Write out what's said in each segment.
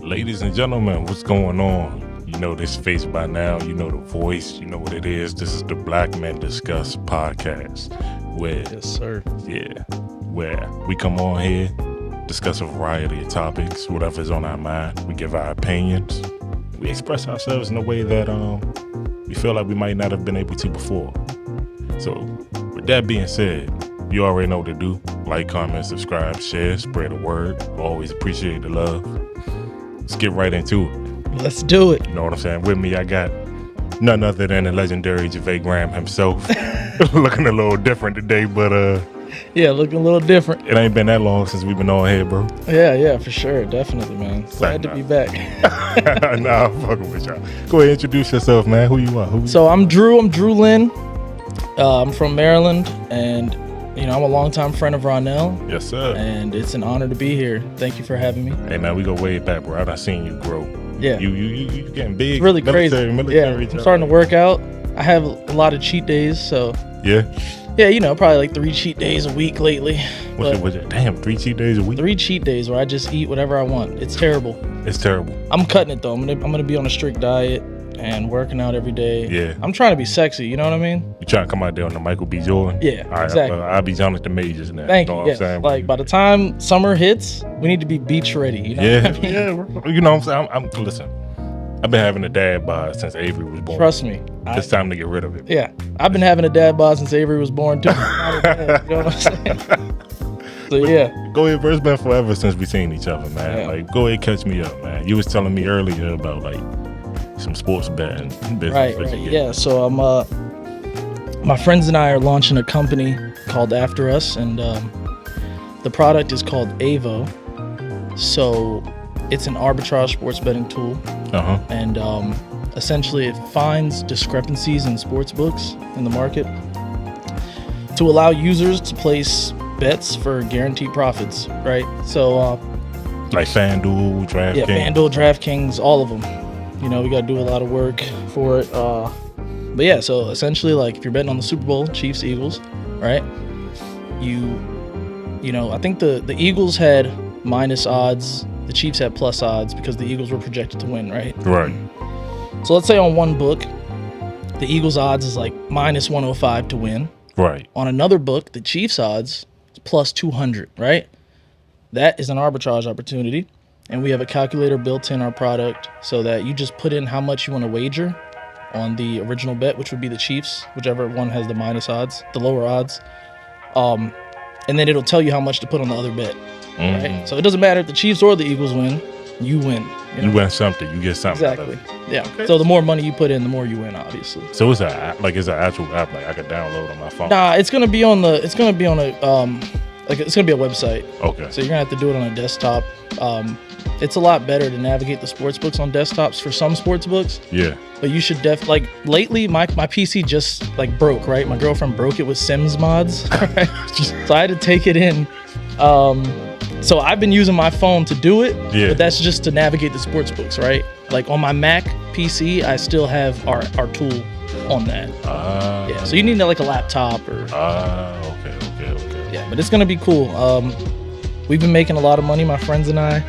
Ladies and gentlemen, what's going on? You know this face by now. You know the voice. You know what it is. This is the Black Men Discuss podcast. Yes, sir. Where we come on here, discuss a variety of topics, whatever's on our mind. We give our opinions. We express ourselves in a way that we feel like we might not have been able to before. So, with that being said, you already know what to do. Like, comment, subscribe, share, spread the word. Always appreciate the love. Let's get right into it. Let's do it. You know what I'm saying? With me, I got none other than the legendary JaVae Graham himself. Looking a little different today, but yeah, looking a little different. It ain't been that long since we've been on here, bro. Yeah, for sure. Definitely, man. Glad to be back. Nah, I'm fucking with y'all. Go ahead, introduce yourself, man. Who you are? So I'm Drew. I'm Drew Lynn. I'm from Maryland, and I'm a longtime friend of Ronell. Yes, sir. And it's an honor to be here. Thank you for having me. Hey, man, we go way back, bro. I done seen you grow. Yeah. You getting big. It's really crazy. Military I'm starting to work out. I have a lot of cheat days, so. Yeah? Yeah, probably like 3 cheat days a week lately. What's it? Damn, 3 cheat days a week? 3 cheat days where I just eat whatever I want. It's terrible. It's terrible. I'm cutting it, though. I'm gonna be on a strict diet and working out every day. Yeah. I'm trying to be sexy, you know what I mean? You trying to come out there on the Michael B. Jordan? Yeah, all right, exactly. I'll be Jonathan Majors now. Thank you. you. Know Yes. what I'm saying? Like, by the time summer hits, we need to be beach ready, you know Yeah, what I mean? yeah. You know what I'm saying? Listen, I've been having a dad bod since Avery was born. Trust me. It's time to get rid of it. Yeah. I've been having a dad bod since Avery was born, too. Not a dad, you know what I'm saying? So, yeah. Go ahead, bro. It's been forever since we seen each other, man. Yeah. Like, go ahead, catch me up, man. You was telling me earlier about, like, some sports betting business. Right. Yeah. So my friends and I are launching a company called After Us, and the product is called Avo. So it's an arbitrage sports betting tool. Uh-huh. And essentially it finds discrepancies in sports books in the market to allow users to place bets for guaranteed profits, right? So like FanDuel, DraftKings. Yeah, FanDuel, DraftKings, all of them. We got to do a lot of work for it. But yeah, so essentially, like, if you're betting on the Super Bowl, Chiefs, Eagles, right? I think the Eagles had minus odds. The Chiefs had plus odds because the Eagles were projected to win, right? Right. So let's say on one book, the Eagles odds is like minus 105 to win. Right. On another book, the Chiefs odds is plus 200, right? That is an arbitrage opportunity. And we have a calculator built in our product so that you just put in how much you want to wager on the original bet, which would be the Chiefs, whichever one has the minus odds, the lower odds. And then it'll tell you how much to put on the other bet. Mm-hmm. Right? So it doesn't matter if the Chiefs or the Eagles win, you win. You win something, you get something. Exactly. Yeah. Okay. So the more money you put in, the more you win, obviously. So it's an actual app like I could download on my phone. Nah, it's gonna be on a it's gonna be a website. Okay. So you're gonna have to do it on a desktop. It's a lot better to navigate the sports books on desktops for some sports books. Yeah. But you should lately my PC just broke, right? My girlfriend broke it with Sims mods, right? So I had to take it in. So I've been using my phone to do it, but that's just to navigate the sports books, right? Like on my Mac PC, I still have our tool on that. Yeah, so you need like a laptop or. Okay. Yeah, but it's gonna be cool. We've been making a lot of money, my friends and I.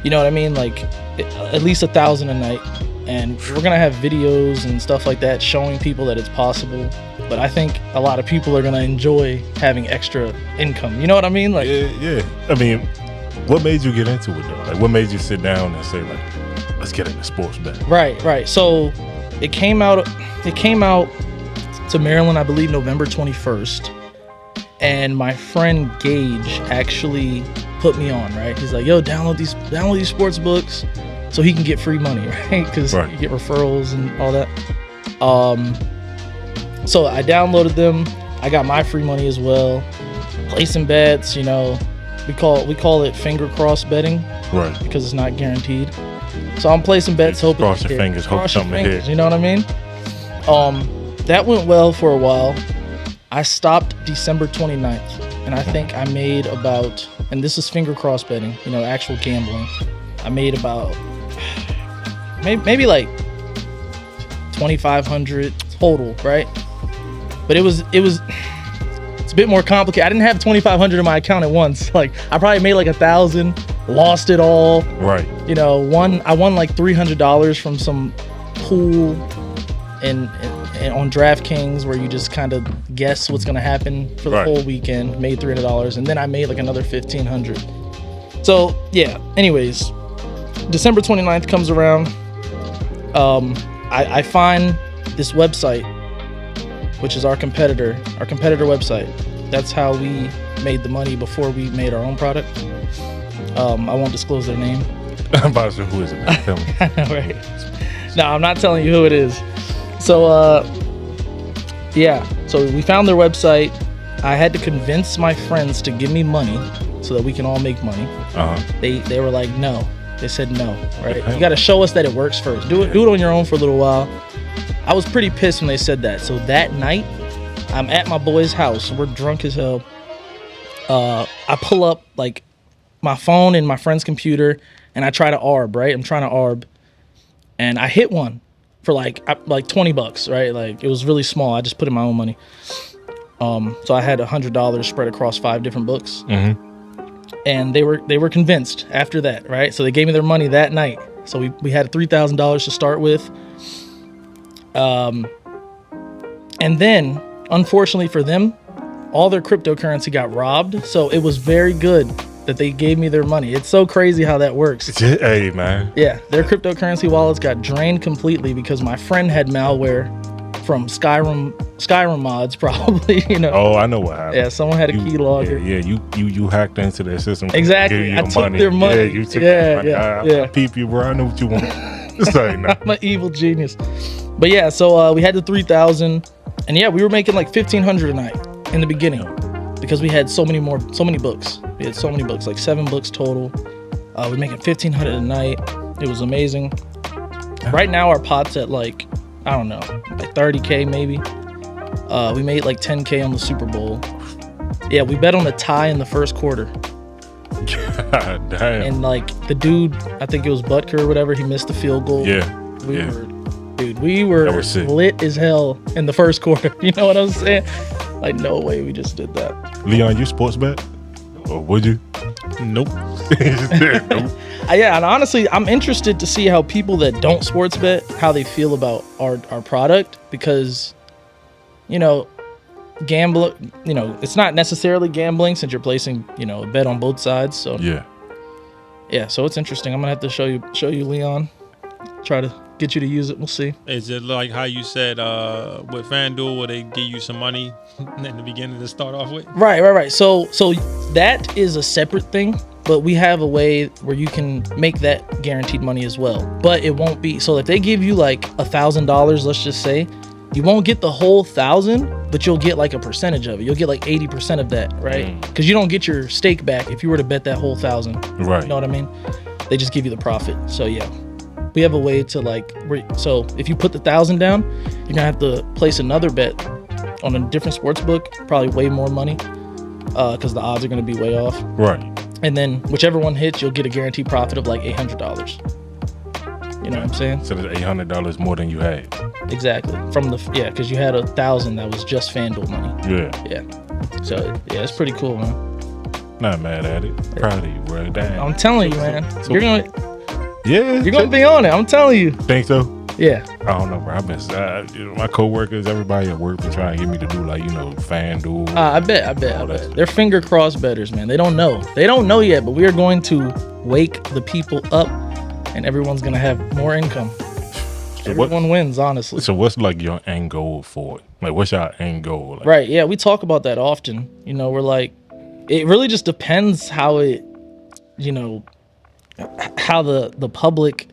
You know what I mean? Like at least $1,000 a night, and we're gonna have videos and stuff like that showing people that it's possible. But I think a lot of people are gonna enjoy having extra income. You know what I mean? Like, yeah. I mean, what made you get into it though? Like, what made you sit down and say like, let's get into sports betting? Right. So it came out to Maryland, I believe, November 21st. And my friend Gage actually put me on, right? He's like, yo, download these sports books so he can get free money, right? Because you get referrals and all that. So I downloaded them. I got my free money as well. Placing bets, we call it finger cross betting, right? Because it's not guaranteed. So I'm placing bets, hoping cross your fingers, hope something hits. You know what I mean? That went well for a while. I stopped December 29th, and I think I made about, and this is finger cross betting, actual gambling. I made about maybe like $2,500 total, right? But it was a bit more complicated. I didn't have 2,500 in my account at once. Like I probably made like 1,000, lost it all. Right. You know, I won like $300 from some pool and on DraftKings where you just kind of guess what's gonna happen for the whole weekend. Made $300, and then I made like another 1,500. So yeah. Anyways, December 29th comes around. I find this website, which is our competitor website. That's how we made the money before we made our own product. I won't disclose their name. I'm about to say, who is it? Man? Tell me. Right. No, I'm not telling you who it is. So, so we found their website. I had to convince my friends to give me money so that we can all make money. They were like, no. They said no, right? You got to show us that it works first. Do it on your own for a little while. I was pretty pissed when they said that. So that night, I'm at my boy's house. We're drunk as hell. I pull up like my phone and my friend's computer, and I try to ARB, right? I'm trying to ARB, and I hit one for like $20, right? Like it was really small. I just put in my own money. So I had $100 spread across 5 different books, and they were convinced after that, right? So they gave me their money that night. So we had $3,000 to start with. And then, unfortunately for them, all their cryptocurrency got robbed. So it was very good that they gave me their money. It's so crazy how that works. Hey, man. Yeah, their cryptocurrency wallets got drained completely because my friend had malware from Skyrim mods, probably. You know. Oh, I know what happened. Yeah, someone had a keylogger. Yeah, you hacked into their system. Exactly. I took their money. Yeah, you took their money. Yeah. I peep you, bro. I know what you want. It's like, nah. I'm an evil genius. But yeah, so we had the 3,000, and yeah, we were making like 1,500 a night in the beginning because we had so many books. We had so many books, like 7 books total. We're making 1,500 a night. It was amazing. Right now, our pot's at like, I don't know, like 30K maybe. We made like 10K on the Super Bowl. Yeah, we bet on a tie in the first quarter. God damn. And like the dude, I think it was Butker or whatever, he missed the field goal. We were lit as hell in the first quarter. You know what I'm saying? Like, no way we just did that. Leon, you sports bet? Or would you? Nope. Nope. Yeah, and honestly, I'm interested to see how people that don't sports bet, how they feel about our product, because, you know, it's not necessarily gambling since you're placing, a bet on both sides. So yeah, so it's interesting. I'm gonna have to show you Leon. Try to get you to use it. We'll see. Is it like how you said with FanDuel, where they give you some money in the beginning to start off with? Right. So that is a separate thing, but we have a way where you can make that guaranteed money as well. But it won't be, so if they give you like $1,000, let's just say, you won't get the whole 1,000, but you'll get like a percentage of it. You'll get like 80% of that, right? Because you don't get your stake back if you were to bet that whole 1,000. Right. You know what I mean? They just give you the profit. So yeah, we have a way to so if you put the 1,000 down, you're gonna have to place another bet on a different sports book, probably way more money, because the odds are gonna be way off. Right. And then whichever one hits, you'll get a guaranteed profit of like $800. You know what I'm saying? So there's $800 more than you had. Exactly. Because you had 1,000 that was just FanDuel money. Yeah. So yeah, it's pretty cool, man. Not mad at it. Proud of you, bro. Damn. I'm telling you, man. You're gonna be on it. I'm telling you. Think so? Yeah. I don't know, bro. I've been, my coworkers, everybody at work been trying to get me to do FanDuel. I bet. They're finger crossed bettors, man. They don't know. They don't know yet, but we are going to wake the people up, and everyone's gonna have more income. So everyone wins, honestly. So what's like your end goal for it? Like, what's your end goal? Like, right. Yeah, we talk about that often. We're like, it really just depends how it, how the public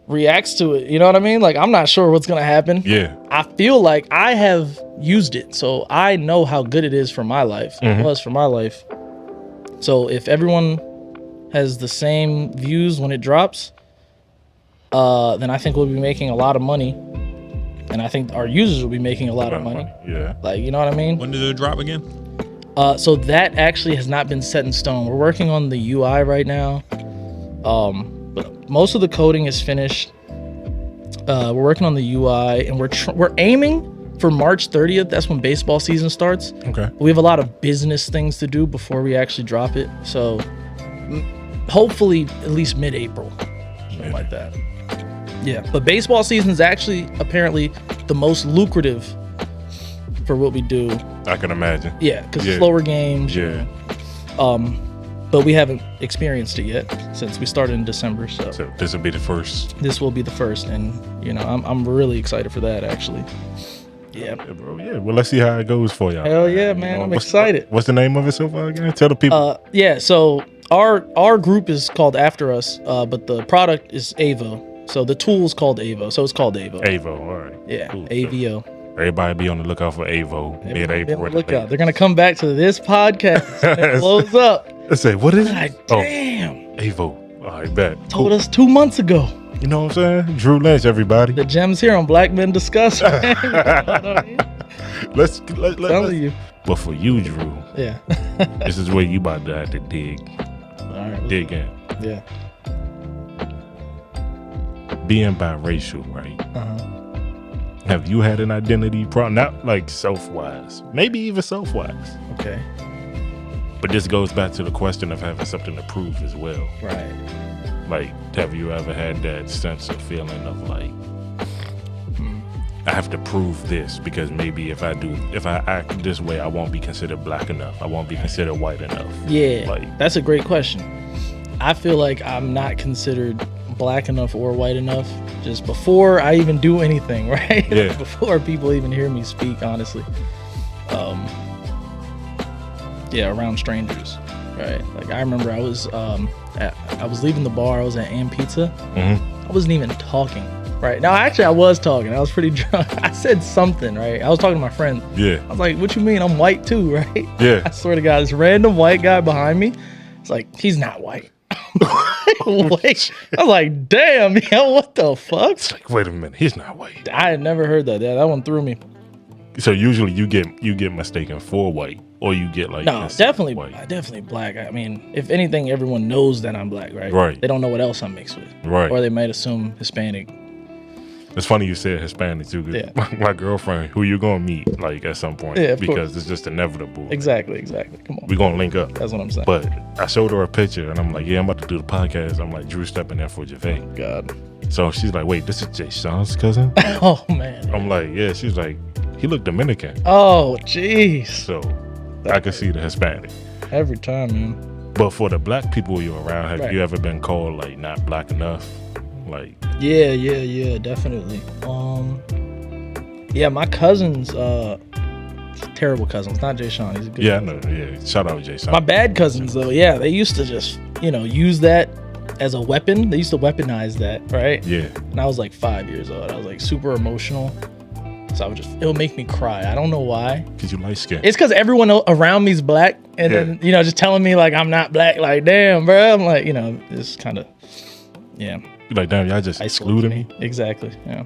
reacts to it. You know what I mean? Like, I'm not sure what's gonna happen. Yeah. I feel like I have used it, so I know how good it is for my life. It was for my life. So if everyone has the same views when it drops, then I think we'll be making a lot of money, and I think our users will be making a lot of money. Yeah. Like, you know what I mean? When does it drop again? So that actually has not been set in stone. We're working on the UI right now. But most of the coding is finished. We're working on the UI, and we're aiming for March 30th, that's when baseball season starts. Okay. We have a lot of business things to do before we actually drop it. So hopefully at least mid-April, something like that. Yeah, but baseball season is actually apparently the most lucrative for what we do. I can imagine. Yeah, because slower games. Yeah. But we haven't experienced it yet since we started in December. So this will be the first. This will be the first, and I'm really excited for that actually. Yeah, bro. Yeah. Well, let's see how it goes for y'all. Hell yeah, man! I'm excited. What's the name of it so far again? Tell the people. Yeah. So our group is called After Us, but the product is Avo. So the tool is called Avo. So it's called Avo. Avo. All right. Yeah. Cool. AVO. Everybody be on the lookout for Avo. Mid-April. Look out! They're gonna come back to this podcast and it blows up. Let's say, what is it? Like, damn. Avo. All right, bet. Told us 2 months ago. You know what I'm saying? Drew Lynch, everybody. The gems here on Black Men Discuss. Let's Telling you. But for you, Drew, yeah. this is where you about to have to dig. All right. Dig in. Yeah. Being biracial, right? Uh-huh. Have you had an identity problem? Not like self-wise. Maybe even self-wise. Okay. But this goes back to the question of having something to prove as well. Right. Like, have you ever had that sense of feeling of like, I have to prove this because maybe if I act this way, I won't be considered black enough. I won't be considered white enough. Yeah. Like, that's a great question. I feel like I'm not considered black enough or white enough just before I even do anything, right? Yeah. Before people even hear me speak, honestly. Around strangers, right? Like I remember I was leaving the bar. I was at Am Pizza. Mm-hmm. I wasn't even talking, right? Now actually I was talking. I was pretty drunk. I said something, right? I was talking to my friend. Yeah. I was like, "What you mean? I'm white too, right?" Yeah. I swear to God, this random white guy behind me. It's like he's not white. Wait, I was like, damn, yo, what the fuck? It's like, wait a minute, he's not white. I had never heard that. Yeah, that one threw me. So usually you get mistaken for white, or you get like no, definitely white. Definitely black. I mean, if anything, everyone knows that I'm black, right? Right. They don't know what else I'm mixed with, Right. Or they might assume Hispanic. It's funny you said Hispanic too. 'Cause Yeah. my girlfriend, who you gonna meet like at some point, Yeah, of because course. it's just inevitable. Exactly. Come on. We gonna link up. That's what I'm saying. But I showed her a picture, and I'm like, yeah, I'm about to do the podcast. I'm like, Drew stepping in for JaVae. God. So she's like, wait, this is Jay Sean's cousin? Oh man. I'm like, yeah. She's like, he looked Dominican. Oh jeez. So I can see the Hispanic. Every time, man. But for the black people you're around, have Right. you ever been called like not black enough? Like, Yeah, definitely. Yeah, my cousins, terrible cousins, not Jay Sean. He's a good yeah, I cousin. know. Yeah, shout out Jay Sean. My bad cousins, though, yeah, they used to just, use that as a weapon. They used to weaponize that, right? Yeah, And I was like 5 years old. I was like super emotional. So it'll make me cry. I don't know why. because you light skin. It's because everyone around me's black. And then, just telling me like I'm not black. Like, damn, bro. I'm like, it's kind of, yeah. You're like, damn, y'all just excluded me. Exactly, yeah.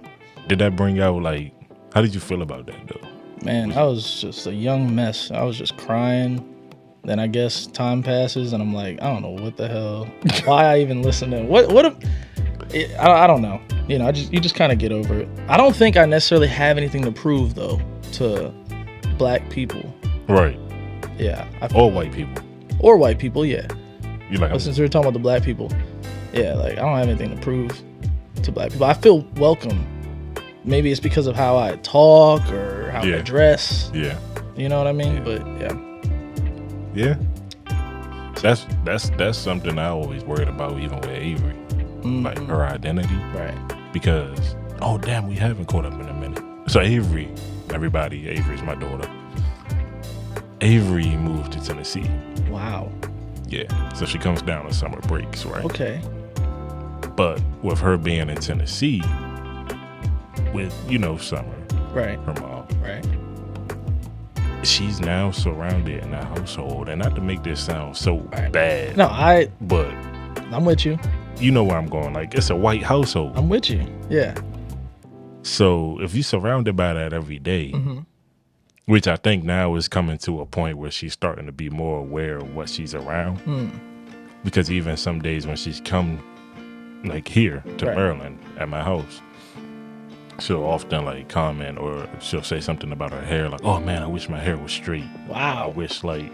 Did that bring out like, how did you feel about that though? Man, I was just a young mess. I was just crying. Then I guess time passes and I'm like, I don't know what the hell. Why I even listen to I don't know. You just kind of get over it. I don't think I necessarily have anything to prove though to black people. Right. Yeah. Or white people. Or white people, yeah. You're like, But since we're talking about the black people, yeah, like I don't have anything to prove to black people. I feel welcome. Maybe it's because of how I talk or how I dress. yeah. You know what I mean? Yeah. But yeah. Yeah. That's something I always worried about, even with Avery. Like her identity. Right. Because, oh damn, we haven't caught up in a minute. So Avery's my daughter. Avery moved to Tennessee. Wow. Yeah. So she comes down on summer breaks, right? Okay. But with her being in Tennessee, with, Summer, Right. her mom, Right. she's now surrounded in a household, and not to make this sound so bad. No, But I'm with you. you know where I'm going. Like, it's a white household. I'm with you. Yeah. So if you're surrounded by that every day, which I think now is coming to a point where she's starting to be more aware of what she's around. Because even some days when she's come like here to Right. Maryland at my house, she'll often like comment or she'll say something about her hair, like, "Oh man, I wish my hair was straight. Wow. I wish like,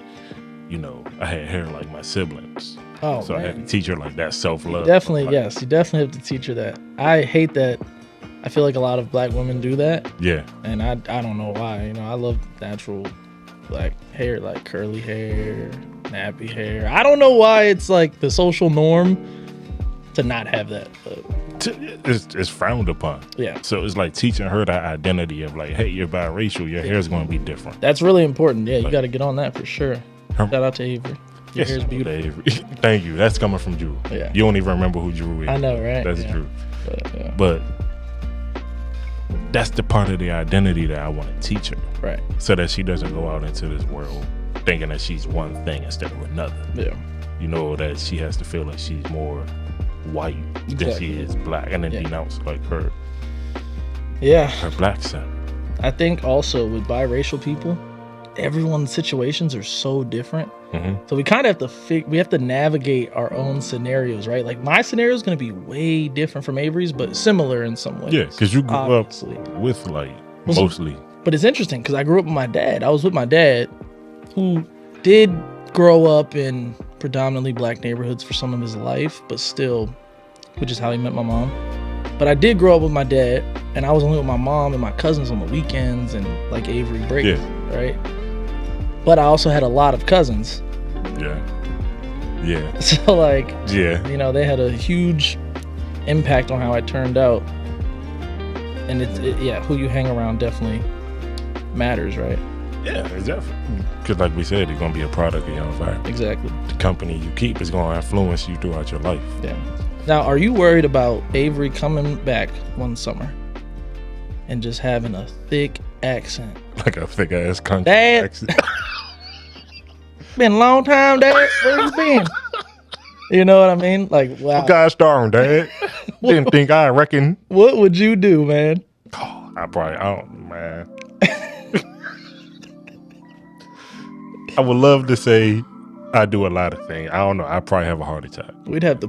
I had hair like my siblings." Oh, So man. I had to teach her like that self-love. Definitely, like, yes. You definitely have to teach her that. I hate that. I feel like a lot of black women do that. Yeah. And I don't know why. I love natural black hair, like curly hair, nappy hair. I don't know why it's like the social norm to not have that. But It's frowned upon. yeah. So it's like teaching her that identity of like, hey, you're biracial, your hair's going to be different. That's really important. Yeah, you Like- got to get on that for sure. Shout out to Avery. Your hair's beautiful. Dave. Thank you. That's coming from Drew. Yeah. You don't even remember who Drew is. I know, right? That's Yeah. Drew. But, yeah. But that's the part of the identity that I want to teach her, Right. so that she doesn't go out into this world thinking that she's one thing instead of another. Yeah. That she has to feel like she's more white than Exactly. she is black, and then Yeah. denounce like her Yeah. black side. I think also with biracial people, everyone's situations are so different. Mm-hmm. So we kind of have to we have to navigate our own scenarios, right? Like my scenario is going to be way different from Avery's, but similar in some ways. Yeah, because you grew obviously. up with like Well, mostly. But it's interesting because I grew up with my dad. I was with my dad, who did grow up in predominantly black neighborhoods for some of his life, but still, which is how he met my mom. But I did grow up with my dad, and I was only with my mom and my cousins on the weekends and like Avery breaks, right? But I also had a lot of cousins. Yeah. So like, Yeah. they had a huge impact on how I turned out. And who you hang around definitely matters, right? Yeah, exactly. Because like we said, it's going to be a product of your environment. Exactly. The company you keep is going to influence you throughout your life. Yeah. Now, are you worried about Avery coming back one summer and just having a thick accent? Like a thick ass country Dad. accent. Been a long time, Dad. Where you been? You know what I mean? Like, wow. What guy's starring, Dad? Didn't think I reckon. What would you do, man? Oh, I don't, man. I would love to say I do a lot of things. I don't know. I probably have a heart attack. We'd have to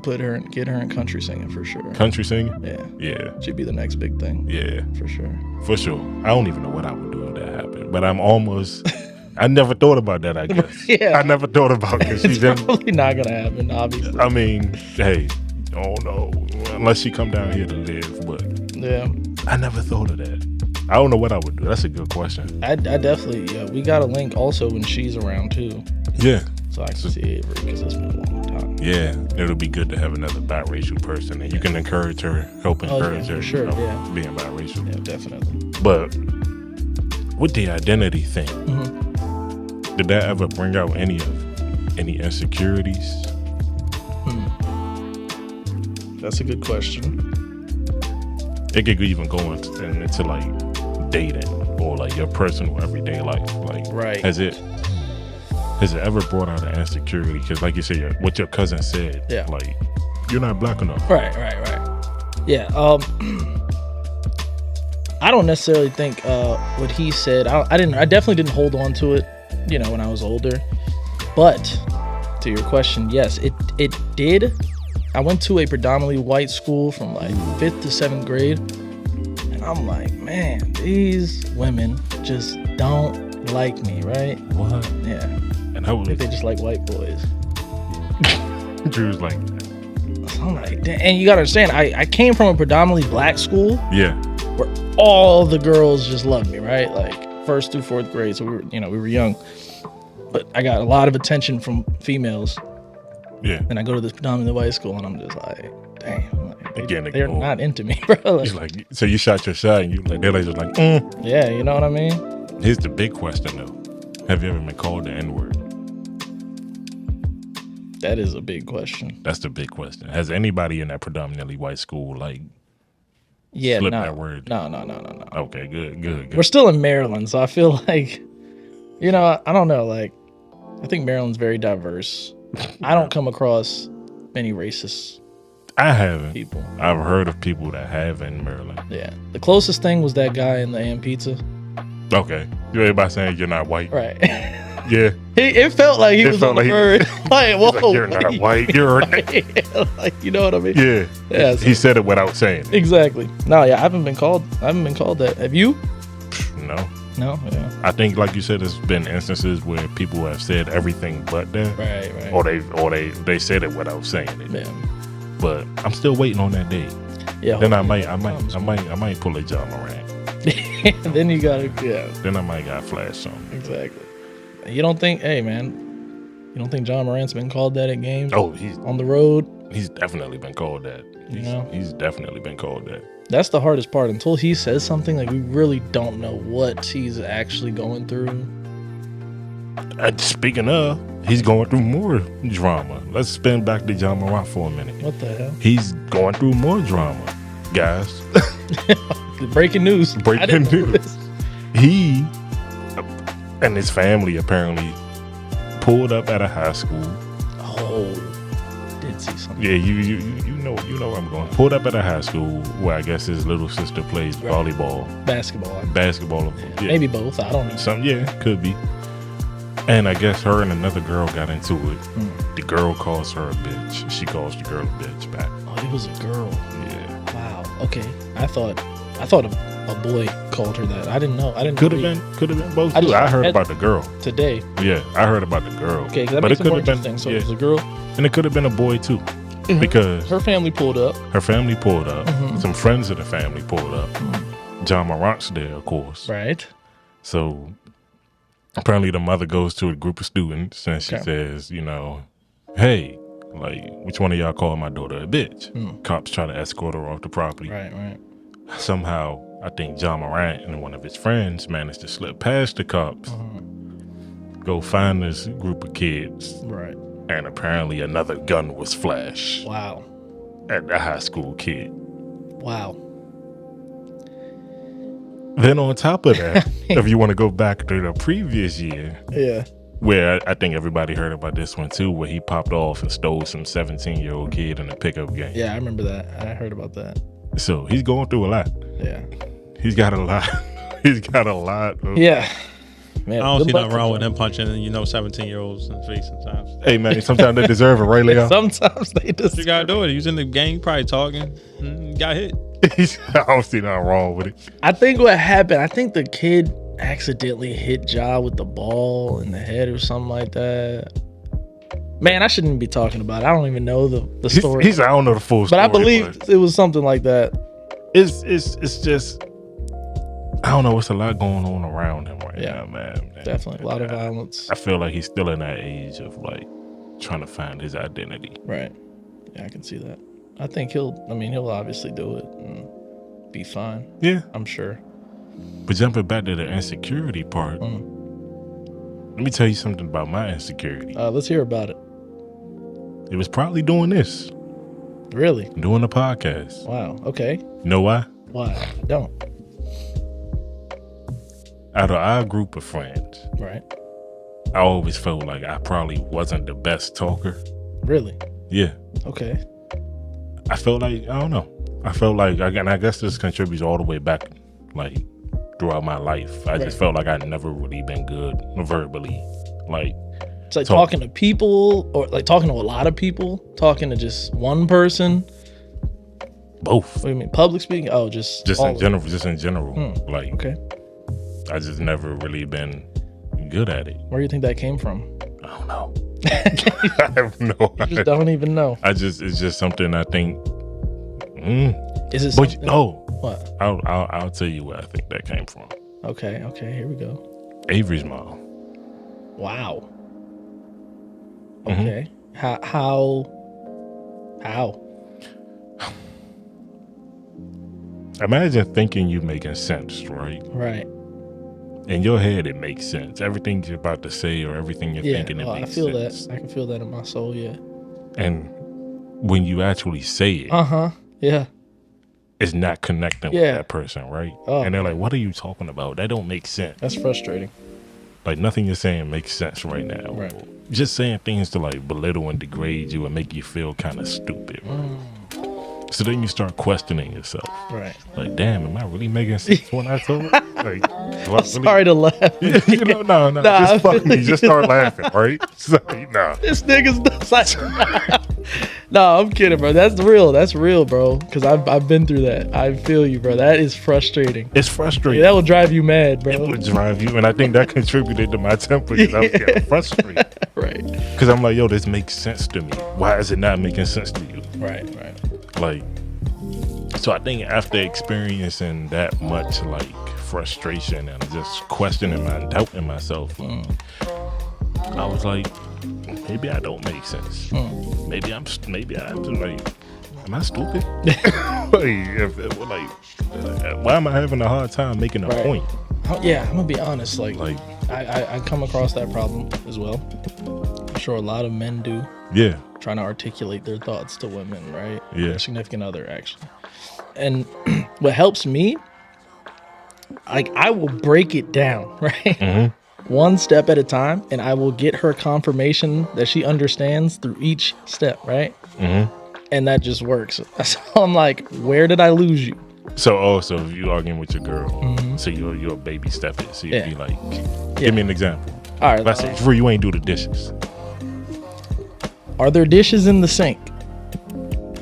get her in country singing for sure. Country singing? Yeah. Yeah. She'd be the next big thing. Yeah. For sure. For sure. I don't even know what I would do if that happened. But I never thought about that, I guess. Yeah. I never thought about it. It's probably not going to happen, obviously. I mean, hey, I don't know. Unless she come down here to live. But Yeah. I never thought of that. I don't know what I would do. That's a good question. I definitely, we got a link also when she's around too. Yeah. So I can see Avery because it's been a long time. Yeah. It'll be good to have another biracial person. And you can encourage her, help encourage her. for sure, being biracial. Yeah, definitely. But with the identity thing, did that ever bring out any insecurities? That's a good question. It could even go into like dating or like your personal everyday life. Like, Right. Has it ever brought out an insecurity? Because like you said, what your cousin said, Yeah. like, you're not black enough. Right. Yeah. I don't necessarily think what he said. I definitely didn't hold on to it, when I was older. But to your question, yes, it did. I went to a predominantly white school from like 5th to 7th grade, and I'm like, man, these women just don't like me, right? What? Yeah. And I I was, think they just like white boys. Drew's like, So I'm like, damn. And you gotta understand, I came from a predominantly black school yeah, where all the girls just loved me, right? Like 1st through 4th grade, so we were young. But I got a lot of attention from females. yeah. And I go to this predominantly white school, and I'm just like, damn, like, Again, they're ignored. not into me, bro. He's like, so you shot your shot, and they're like, just like, Yeah, you know what I mean? Here's the big question though: have you ever been called the N-word? That is a big question. That's the big question. Has anybody in that predominantly white school like Yeah, slip no, that word? no. Okay, good. We're still in Maryland, so I feel like, I don't know. Like, I think Maryland's very diverse. I don't come across many racist I haven't. people. I've heard of people that have in Maryland. Yeah, the closest thing was that guy in the AM Pizza. Okay, you everybody saying you're not white. Right. Yeah. It felt like he It was felt on the like verge. Like, whoa. He's like, you're not white. You're like, you know what I mean? yeah. Yeah, so- He said it without saying it. Exactly. No, yeah, I haven't been called that. Have you? No. No, yeah. I think, like you said, there's been instances where people have said everything but that, Right. or they said it without saying it. Yeah. But I'm still waiting on that day. Yeah. Then I might pull a John Morant. Then you gotta, yeah, Then I might got flash something. exactly. You don't think, hey man, you don't think John Morant's been called that at games? Oh, he's On the road? definitely been called that. He's definitely been called that. That's the hardest part. Until he says something, like we really don't know what he's actually going through. Speaking of, he's going through more drama. Let's spin back to John Morant for a minute. What the hell? He's going through more drama, guys. Breaking news. Breaking I didn't know news. this. He and his family apparently pulled up at a high school. Oh, did see something. Yeah, you know where I'm going. Pulled up at a high school where I guess his little sister plays Right. volleyball, basketball. Yeah. Maybe both. I don't know. Yeah, could be. And I guess her and another girl got into it. The girl calls her a bitch. She calls the girl a bitch back. Oh, it was a girl. Yeah. Wow. Okay. I thought a boy called her that. I didn't know. I didn't. Could have read been both. I just I heard had- about the girl. today. Yeah, I heard about the girl. Okay, 'cause that but makes it it more could have interesting. been. So Yeah. it was a girl. And it could have been a boy too, because Her family pulled up. her family pulled up. Mhm. Some friends of the family pulled up. John Morant's there, of course. Right. So apparently the mother goes to a group of students and she Okay. says, hey, like, which one of y'all called my daughter a bitch? Cops try to escort her off the property. Right. Somehow, I think John Morant and one of his friends managed to slip past the cops, go find this group of kids, Right. and apparently another gun was flashed Wow. at the high school kid. Wow. Then on top of that, if you want to go back to the previous year, Yeah. where I think everybody heard about this one too, where he popped off and stole some 17-year-old kid in a pickup game. Yeah, I remember that. I heard about that. So he's going through a lot. Yeah. He's got a lot. He's got a lot. Yeah. Man, I don't good see luck nothing wrong to with John. him punching, 17-year-olds in the face sometimes. Hey man, sometimes they deserve it, right, Leo? Sometimes they just. You gotta do it. He was in the game, probably talking, got hit. I don't see nothing wrong with it. I think what happened, I think the kid accidentally hit Ja with the ball in the head or something like that. Man, I shouldn't be talking about it. I don't even know the story. I don't know the full but story. I believe it was something like that. It's just, I don't know. It's a lot going on around him right Yeah. now, man. Definitely. A lot of violence. I feel like he's still in that age of like trying to find his identity. Right. Yeah, I can see that. I think he'll obviously do it and be fine. Yeah. I'm sure. But jumping back to the insecurity part, Mm. let me tell you something about my insecurity. Let's hear about it. It was probably doing this, Really? doing a podcast. Wow. Okay. You know why? Why? I don't. Out of our group of friends, Right. I always felt like I probably wasn't the best talker. Really? Yeah. Okay. I felt like, I don't know. I felt like, and I guess this contributes all the way back, like, throughout my life. I just felt like I'd never really been good verbally. Like, It's like talking to people, or like talking to a lot of people, talking to just one person. both. What do you mean? Public speaking? Oh, just all In of general. Just in general. Like, it. Okay. I just never really been good at it. Where do you think that came from? I don't know. I have no You idea. just don't even know. It's just something I think. Is it But something? What? I'll tell you where I think that came from. Okay. Here we go. Avery's mom. Wow. Mhm. Okay. How? Imagine thinking you making sense, right? Right. In your head, it makes sense. Everything you're about to say or everything you're Yeah. thinking, it I makes feel sense. that. I can feel that in my soul. Yeah. And when you actually say it, Yeah. it's not connecting Yeah. with that person, right? Oh, and they're like, "What are you talking about? That don't make sense. That's frustrating. Like nothing you're saying makes sense right now." Right. Just saying things to like belittle and degrade you and make you feel kind of stupid. So then you start questioning yourself. Right. Like, damn, am I really making sense when I talk? Like, I'm sorry to laugh. you know, no, just fuck me. Just start laughing, right? So, no. This nigga's like, no, I'm kidding, bro. That's real, bro. Because I've been through that. I feel you, bro. That is frustrating. It's frustrating. Yeah, that will drive you mad, bro. It would drive you, and I think that contributed to my temper because I was getting frustrated. Right. Because I'm like, yo, this makes sense to me. Why is it not making sense to you? Right. Like, so I think after experiencing that much like frustration and just questioning my doubting myself, I was like, maybe I don't make sense. Maybe I'm like, am I stupid? Why am I having a hard time making a point? Yeah, I'm gonna be honest. Like I come across that problem as well. I'm sure a lot of men do. Yeah. Trying to articulate their thoughts to women, right? Yeah. Their significant other, actually. And what helps me, like, I will break it down, right? Mm-hmm. One step at a time, and I will get her confirmation that she understands through each step, right? Mm-hmm. And that just works. So I'm like, where did I lose you? So if you arguing with your girl, so you're a baby step it. So you'd be like, give me an example. All right. Let's say, Drew, you ain't do the dishes. Are there dishes in the sink?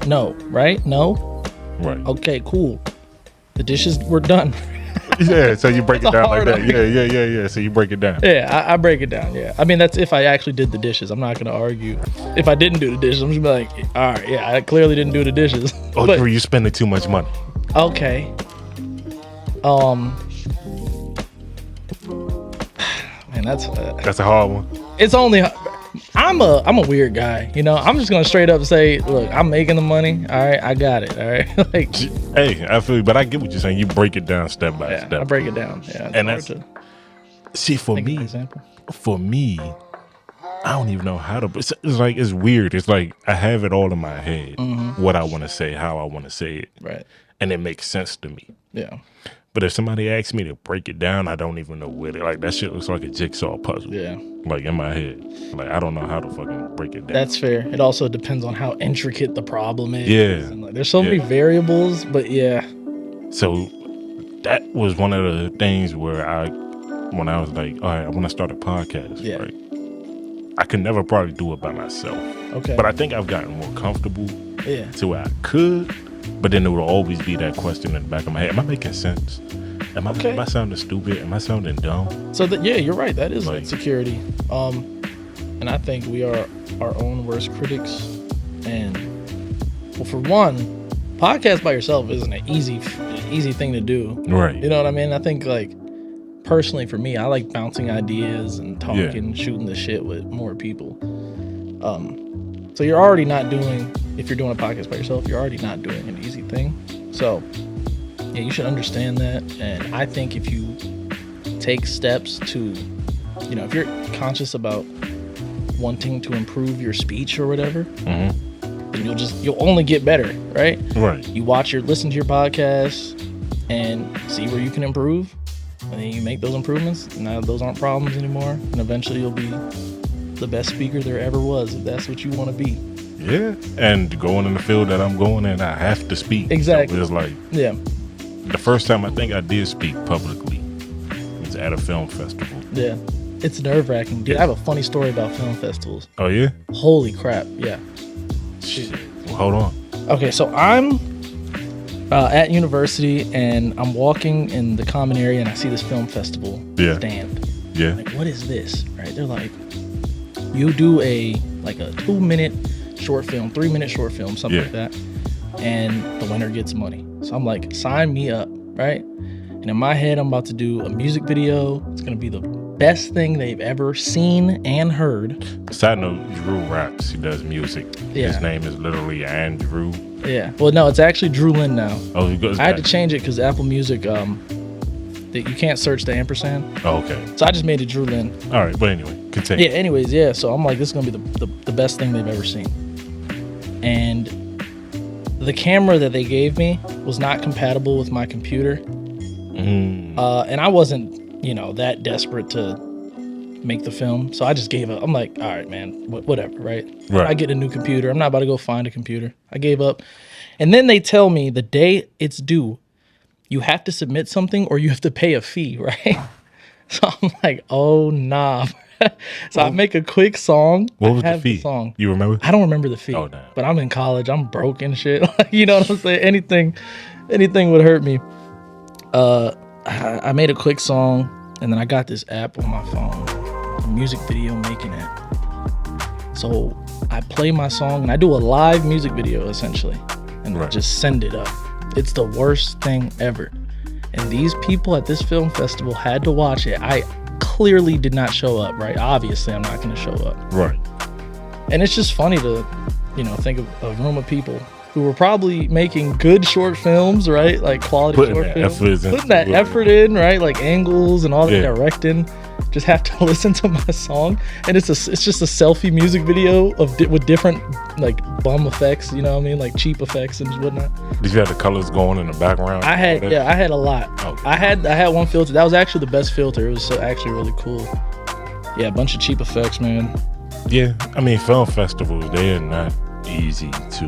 No, right? No? Right. Okay, cool. The dishes were done. Yeah, so you break it down like that. Yeah. So you break it down. Yeah, I break it down, yeah. I mean, that's if I actually did the dishes. I'm not going to argue. If I didn't do the dishes, I'm just going to be like, all right, yeah, I clearly didn't do the dishes. Oh, Drew, you spending too much money. Okay. Man, that's a hard one. It's only... I'm a weird guy, you know. I'm just gonna straight up say, look, I'm making the money. All right, I got it. All right, like, hey, I feel you, but I get what you're saying. You break it down step by step. I break it down. Yeah, and that's see for me. I don't even know how to. It's like it's weird. It's like I have it all in my head. What I want to say, how I want to say it, right, and it makes sense to me. Yeah. But if somebody asks me to break it down, I don't even know what it. Like that shit looks like a jigsaw puzzle. Yeah. Like in my head, like I don't know how to fucking break it down. That's fair. It also depends on how intricate the problem is. Yeah. And like, there's so many variables, but yeah. So that was one of the things where when I was like, all right, I want to start a podcast. Yeah. Right. I could never probably do it by myself. Okay. But I think I've gotten more comfortable. Yeah. To where I could. But then there will always be that question in the back of my head. Am I making sense? Am I sounding stupid? Am I sounding dumb? So yeah, you're right. That is insecurity. And I think we are our own worst critics. And well, for one, podcast by yourself isn't an easy thing to do. Right. You know what I mean? I think like personally for me, I like bouncing ideas and talking, shooting the shit with more people. So you're already not doing, if you're doing a podcast by yourself, you're already not doing an easy thing. So yeah, you should understand that. And I think if you take steps to, you know, if you're conscious about wanting to improve your speech or whatever, then you'll only get better, right? Right. You listen to your podcast and see where you can improve. And then you make those improvements. Now those aren't problems anymore. And eventually you'll be the best speaker there ever was, if that's what you want to be. Yeah. And going in the field that I'm going in, I have to speak. Exactly. So it's like, the first time I think I did speak publicly was at a film festival. Yeah. It's nerve-wracking. Dude, I have a funny story about film festivals. Oh, yeah? Holy crap. Yeah. Shit. Well, hold on. Okay, so I'm at university and I'm walking in the common area and I see this film festival stand. Yeah. I'm like, what is this? Right? They're like, you do a 2-minute short film, 3-minute short film, something like that, and the winner gets money. So I'm like, sign me up, right? And in my head, I'm about to do a music video. It's gonna be the best thing they've ever seen and heard. Side note, Drew raps. He does music. Yeah. His name is literally Andrew. Yeah. Well, no, it's actually Drew Lynn now. Oh, he goes. I had to change it because Apple Music, you can't search the ampersand. Oh, okay. So I just made it Drew Lynn. All right, but anyway, continue. Yeah. Anyways, yeah. So I'm like, this is gonna be the best thing they've ever seen. And the camera that they gave me was not compatible with my computer. And I wasn't, that desperate to make the film. So I just gave up. I'm like, all right, man, whatever, right? I get a new computer. I'm not about to go find a computer. I gave up. And then they tell me the day it's due, you have to submit something or you have to pay a fee, right? So I'm like, oh nah. So I make a quick song. What was I the have fee? song. You remember? I don't remember the fee. Oh, damn. But I'm in college. I'm broke and shit. You know what I'm saying? Anything would hurt me. I made a quick song, and then I got this app on my phone, a music video making app. So I play my song, and I do a live music video essentially, and I just send it up. It's the worst thing ever. And these people at this film festival had to watch it. I clearly did not show up, right? Obviously, I'm not going to show up. Right. And it's just funny to, think of a room of people who were probably making good short films, right? Like quality short films. Putting that effort in, right? Like angles and all the directing. Just have to listen to my song, and it's just a selfie music video with different like bum effects, you know what I mean, like cheap effects and whatnot. Did you have the colors going in the background? I had a lot. Okay. I had one filter that was actually the best filter. It was actually really cool. Yeah, a bunch of cheap effects, man. Yeah, I mean, film festivals, they're not easy to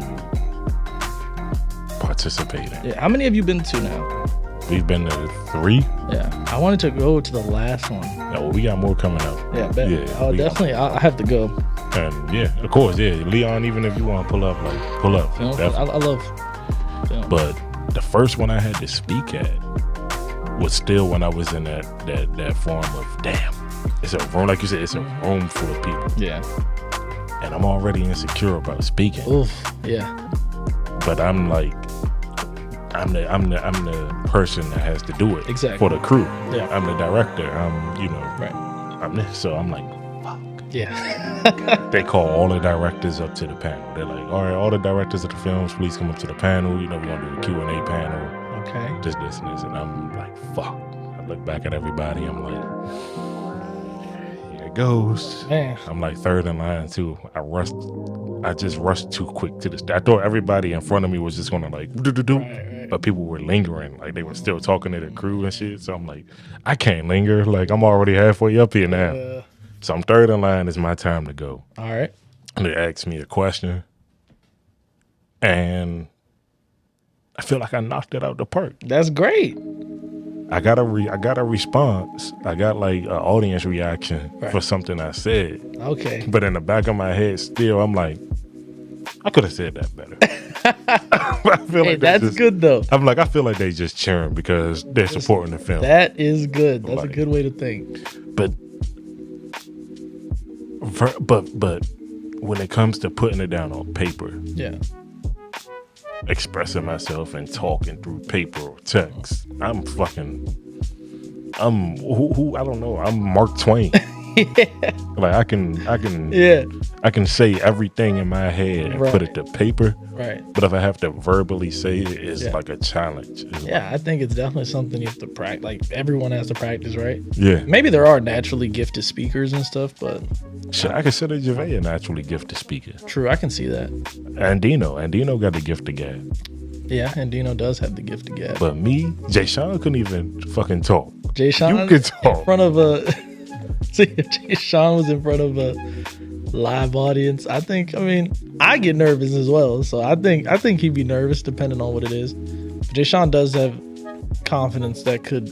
participate in. Yeah, how many have you been to now? We've been to 3. Yeah, I wanted to go to the last one. Yeah, well, we got more coming up. Yeah, bet. Yeah, I have to go. And yeah, of course, yeah. Leon, even if you want to pull up, pull up. Film, I love film. But the first one I had to speak at was still when I was in that form of, damn, it's a room, like you said, it's a room full of people. Yeah. And I'm already insecure about speaking. Oof, yeah. But I'm like, I'm the person that has to do it for the crew. Yeah. I'm the director. Right. I'm this, so I'm like, fuck. Yeah. They call all the directors up to the panel. They're like, all right, all the directors of the films, please come up to the panel. We're gonna do a Q&A panel. Okay. This, and this, and I'm like, fuck. I look back at everybody. I'm like, here it goes. Man. I'm like third in line too. I just rushed too quick to this. I thought everybody in front of me was just gonna like do. Right. But people were lingering, like they were still talking to the crew and shit. So I'm like, I can't linger. Like I'm already halfway up here now. So I'm third in line. It's my time to go. All right. And they asked me a question, and I feel like I knocked it out the park. That's great. I got a response. I got like an audience reaction for something I said. Okay. But in the back of my head, still, I'm like, I could have said that better. I feel like that's good though. I'm like, I feel like they just cheering because they're supporting the film. That is good. That's a good way to think. But when it comes to putting it down on paper, expressing myself and talking through paper or text, I don't know. I'm Mark Twain. Like I can say everything in my head and put it to paper. Right. But if I have to verbally say it, it's like a challenge. I think it's definitely something you have to practice. Like everyone has to practice, right? Yeah. Maybe there are naturally gifted speakers and stuff, but I consider JaVae a naturally gifted speaker. True, I can see that. Andino got the gift of gab. Yeah, Andino does have the gift of gab. But me, Jay Sean couldn't even fucking talk. Jay Sean, you could talk in front of a. See, Jay Sean was in front of a live audience. I get nervous as well. So I think he'd be nervous depending on what it is. But Jay Sean does have confidence that could,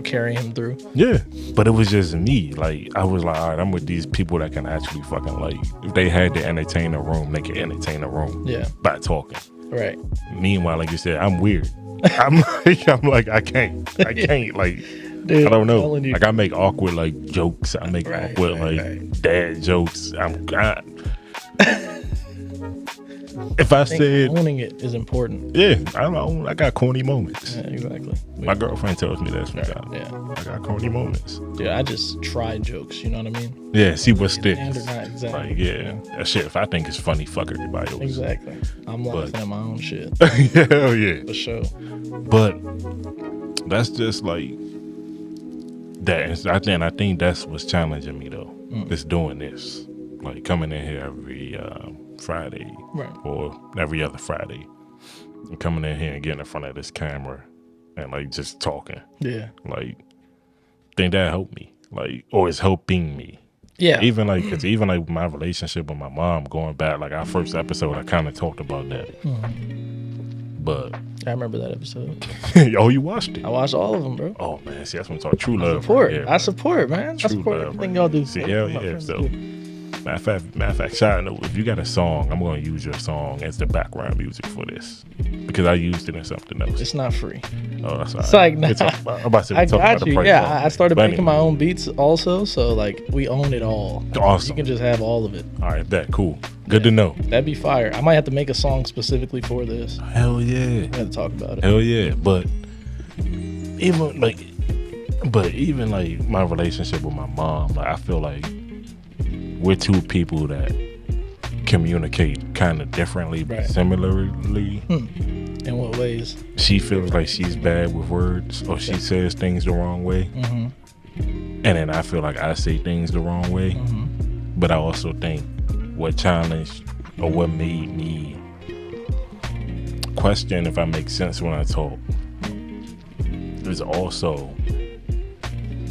carry him through. Yeah, but it was just me. Like I was like, all right, I'm with these people that can actually fucking like. If they had to entertain a room, they could entertain a room. Yeah, by talking. Right. Meanwhile, like you said, I'm weird. I'm like I can't. Like. Dude, I don't know. Like I make awkward like jokes. I make awkward dad jokes. If I said owning it is important. Yeah, I got corny moments. Yeah, exactly. My girlfriend tells me that sometimes. Yeah, I got corny moments. Yeah, I just try jokes. You know what I mean? Yeah, see what sticks. Exactly. Like that shit. If I think it's funny, fuck everybody else. Exactly. I'm laughing at my own shit. Hell yeah. For sure. But that's just like. I think that's what's challenging me though. Just doing this, like coming in here every Friday or every other Friday, and coming in here and getting in front of this camera and like just talking. Yeah, like I think that helped me, like, or it's helping me. Yeah, even like my relationship with my mom going back, like our first episode, I kind of talked about that. But I remember that episode. Oh, you watched it? I watched all of them, bro. Oh man, see, that's when I talk true love. Support. Right here. I support, man. I True support love, everything right y'all do. See, hell yeah. So, matter of fact, side note, if you got a song, I'm going to use your song as the background music for this because I used it in something else. It's not free. Oh, that's all right. It's like, nah. I'm about to I talk about got the you. price Yeah, song. I started But making my own beats also, so like we own it all. Awesome. You can just have all of it. All right, that cool. Good to know. That'd be fire. I might have to make a song specifically for this. Hell yeah. We have to talk about it. Hell yeah. But even like my relationship with my mom, like I feel like we're two people that communicate kind of differently, but Right. similarly. In what ways? She feels like she's bad with words, or she says things the wrong way, and then I feel like I say things the wrong way. But I also think what challenged or what made me question if I make sense when I talk is also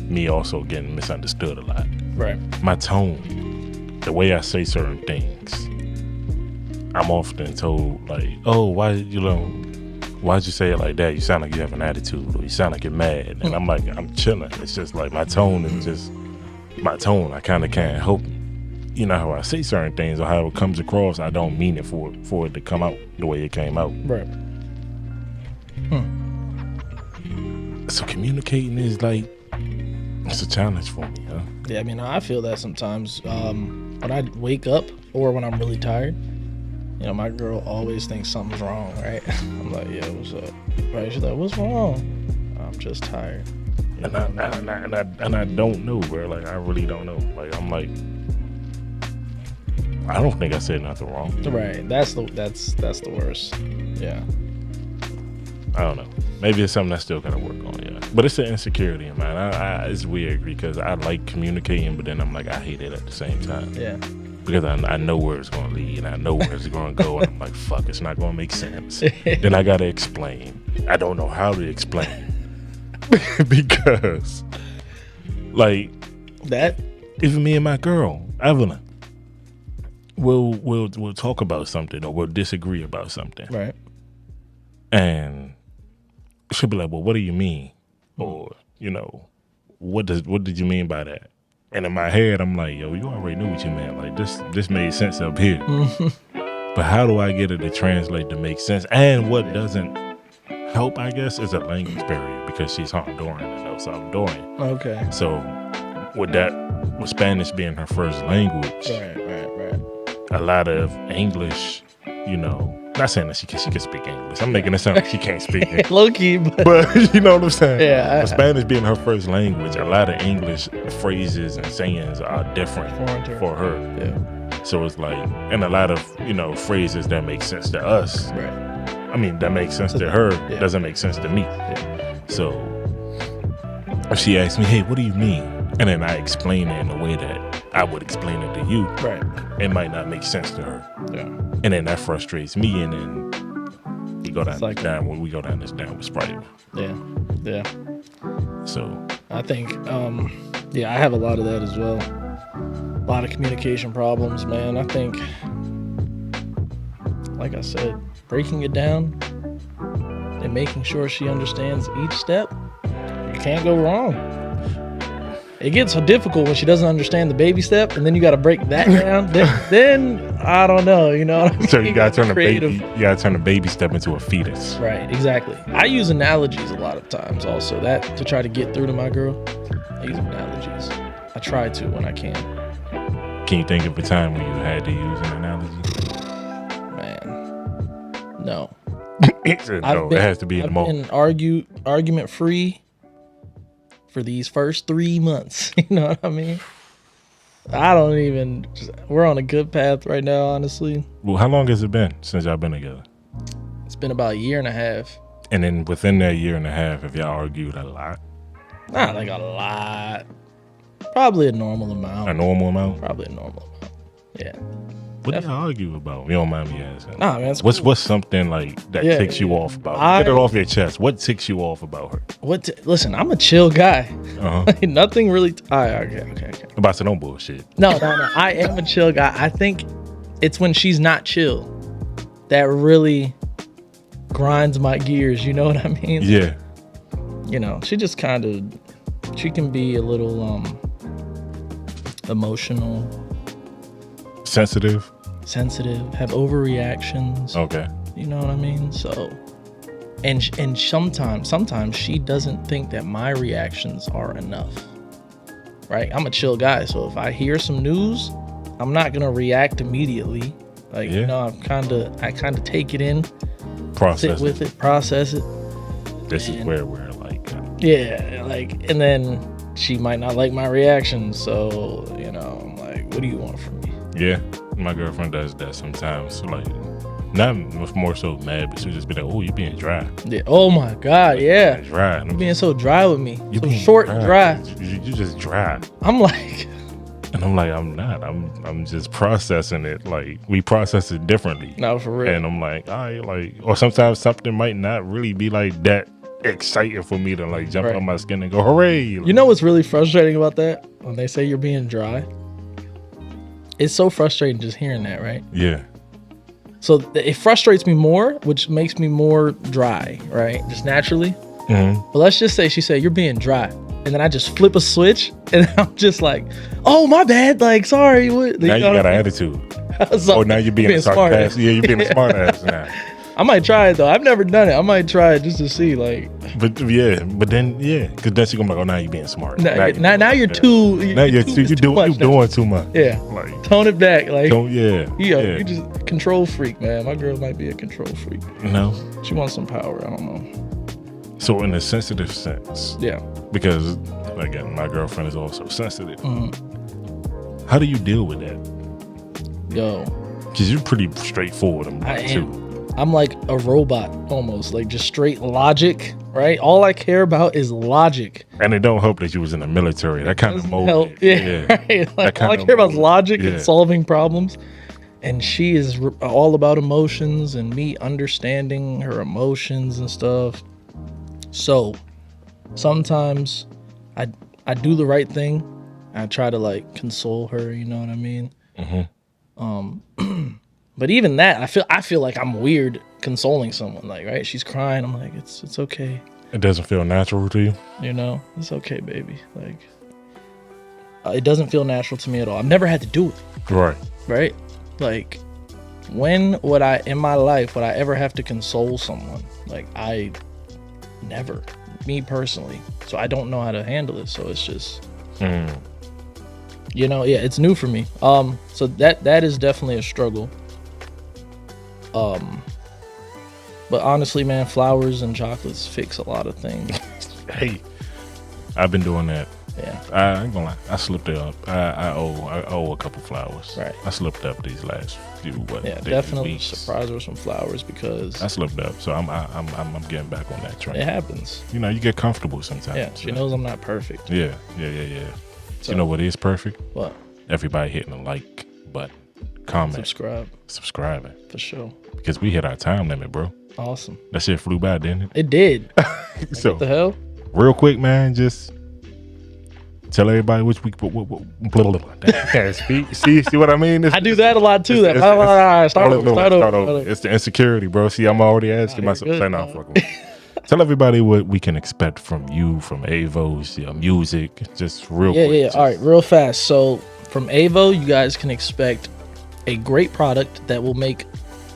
me also getting misunderstood a lot. Right. My tone, the way I say certain things, I'm often told like, "Oh, why'd you say it like that? You sound like you have an attitude, or you sound like you're mad." And I'm like, I'm chilling. It's just like my tone is just my tone. I kind of can't help, you know, how I say certain things or how it comes across. I don't mean it for it to come out the way it came out. Right. So communicating is like, it's a challenge for me, huh? Yeah, I mean, I feel that sometimes. When I wake up or when I'm really tired, you know, my girl always thinks something's wrong, right? I'm like, "Yo, what's up?" Right? She's like, "What's wrong?" I'm just tired. You And know? I don't know, bro. Like I really don't know. Like I'm like, I don't think I said nothing wrong. Right. That's the worst. Yeah. I don't know. Maybe it's something I still gotta work on. Yeah, but it's an insecurity of mine. It's weird because I like communicating, but then I'm like, I hate it at the same time. Yeah. Because I know where it's gonna lead and I know where it's gonna go, and I'm like, fuck, it's not gonna make sense. Then I gotta explain. I don't know how to explain because, like, That. even me and my girl Evelyn, we'll talk about something or we'll disagree about something, Right. and she'll be like, "Well, what do you mean?" Or, you know, what did you mean by that? And in my head, I'm like, "Yo, you already knew what you meant. Like this made sense up here." But how do I get it to translate to make sense? And what doesn't help, I guess, is a language barrier because she's Honduran and I'm Salvadorian. Okay. So with Spanish being her first language, Right. a lot of English, you know, not saying that she can speak English. I'm making it sound like she can't speak English. Low key, but But you know what I'm saying? Yeah, But Spanish being her first language, a lot of English phrases and sayings are different Foreign to her. for her. yeah. So it's like, and a lot of, you know, phrases that make sense to us. Right. I mean, that makes sense to her, Yeah. doesn't make sense to me. Yeah. So if she asks me, "Hey, what do you mean?" And then I explain it in a way that I would explain it to you, Right. it might not make sense to her. Yeah. And then that frustrates me, and then we go down, It's like- we go down this downward spiral. Yeah. So I think, I have a lot of that as well. A lot of communication problems, man. I think, like I said, breaking it down and making sure she understands each step, you can't go wrong. It gets difficult when she doesn't understand the baby step, and then you got to break that down. Then I don't know, you know. What I mean? So you gotta turn Creative. you gotta turn a baby step into a fetus. Right, exactly. I use analogies a lot of times also, that to try to get through to my girl. I use analogies. I try to when I can. Can you think of a time when you had to use an analogy? Man, no. He said, no, it has to be in the I've moment. been argument free for these first 3 months. You know what I mean? We're on a good path right now, honestly. Well, how long has it been since y'all been together? It's been about a year and a half. And then within that year and a half, have y'all argued a lot? Not like a lot. Probably a normal amount. A normal amount? Probably a normal amount. Yeah. What do y'all argue about? You don't mind me asking. Nah, man. It's What's cool. what's something like that Yeah, ticks you off about her? Get it off your chest. What ticks you off about her? Listen, I'm a chill guy. Uh-huh. Nothing really. All right, okay. About to no bullshit. No. I am a chill guy. I think it's when she's not chill that really grinds my gears. You know what I mean? Yeah. You know, she just kind of, she can be a little emotional, Sensitive. have overreactions. Okay. You know what I mean? So, and sometimes she doesn't think that my reactions are enough. Right? I'm a chill guy, so if I hear some news, I'm not gonna react immediately. Like, you know, I kind of take it in, Process sit with it, process it. This is where we're like, Yeah, like, and then she might not like my reaction, so, you know, I'm like, what do you want from me? yeah, my girlfriend does that sometimes. So like, not more so mad, but she'll just be like, "Oh, you being dry." Yeah. Oh my God, yeah. Being dry. And You're I'm being just, so dry with me. you So being short and dry. You just dry. I'm like, And I'm like, I'm not. I'm just processing it. Like, we process it differently. no, for real. And I'm like, all right, like, or sometimes something might not really be like that exciting for me to like jump Right. on my skin and go, hooray. You know what's really frustrating about that? When they say you're being dry, it's so frustrating just hearing that, right? Yeah. So it frustrates me more, which makes me more dry, right? Just naturally. Mm-hmm. But let's just say she said, you're being dry. And then I just flip a switch and I'm just like, oh, my bad. Like, sorry. What? Now you got an attitude. So, Oh, now you're being a smart. sarcastic. Yeah, you're being a smart ass now. I might try it though. I've never done it. I might try it just to see. Like, But then because then she's gonna be like, oh, now you're being smart. now you're too. Now you're doing too much. Yeah. Like, Tone it back. Like, you just a control freak, man. My girl might be a control freak. No. She wants some power. I don't know. So in a sensitive sense, Yeah. because again, my girlfriend is also sensitive. Mm-hmm. How do you deal with that? Yo, Because you're pretty straightforward about it too. I'm like a robot almost, like just straight logic, right? All I care about is logic. And it don't help that you was in the military. That kind of Doesn't mold. help. Yeah. Right? Like, all I care about is logic and solving problems. And she is all about emotions and me understanding her emotions and stuff. So sometimes I do the right thing. I try to like console her, you know what I mean? Mm-hmm. But even that, I feel like I'm weird consoling someone. Like, right? She's crying. I'm like, it's okay. It doesn't feel natural to you? You know, it's okay, baby. Like, it doesn't feel natural to me at all. I've never had to do it. Right. Right? Like, when would I, in my life, would I ever have to console someone? Like, I never, me personally. So I don't know how to handle it. So it's just, you know, yeah, it's new for me. So that is definitely a struggle. But honestly, man, flowers and chocolates fix a lot of things. Hey, I've been doing that. Yeah. I ain't gonna lie. I slipped up. I owe a couple flowers. Right. I slipped up these last few Yeah, days, definitely weeks. surprise her with some flowers because I slipped up, so I'm getting back on that train. it happens. You know, you get comfortable sometimes. Yeah, she knows I'm not perfect. Yeah. So, You know what is perfect? What? Everybody hitting the like button, comment, subscribing, For sure. because we hit our time limit, bro. Awesome. That shit flew by, didn't it? It did. So What the hell? real quick, man, just tell everybody which week. See what I mean? I do that a lot too. Start over. It's the insecurity, bro. See, I'm already asking myself. good, Say, nah, fuck 'em. Tell everybody what we can expect from you, from Avo's, your music, just real quick. Yeah. All right, real fast. So from Avo, you guys can expect a great product that will make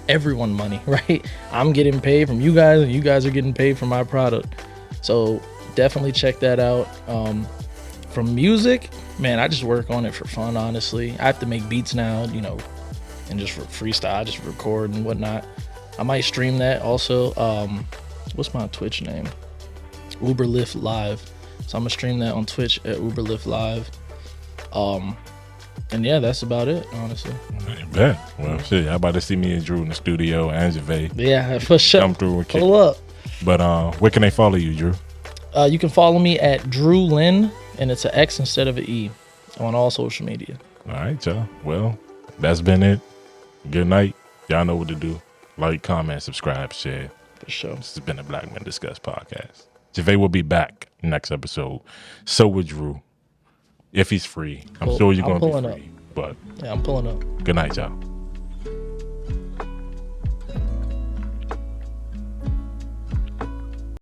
everyone money, right? I'm getting paid from you guys, and you guys are getting paid for my product. So definitely check that out. From music, man, I just work on it for fun, honestly. I have to make beats now, you know, and just for freestyle, just record and whatnot. I might stream that also. What's my Twitch name? Uberlift Live. So I'm gonna stream that on Twitch at Uberlift Live. And yeah, that's about it, honestly. I bet. Well, shit, y'all about to see me and Drew in the studio and JaVae. Yeah, for sure. Come through and kick. Pull up. But where can they follow you, Drew? You can follow me at Drew Lynn, and it's an X instead of an E on all social media. All right, y'all. Well, that's been it. Good night. Y'all know what to do. Like, comment, subscribe, share. For sure. This has been a Black Men Discuss podcast. JaVae will be back next episode. So will Drew. If he's free. I'm sure you're going to be free. But yeah, I'm pulling up. good night, y'all.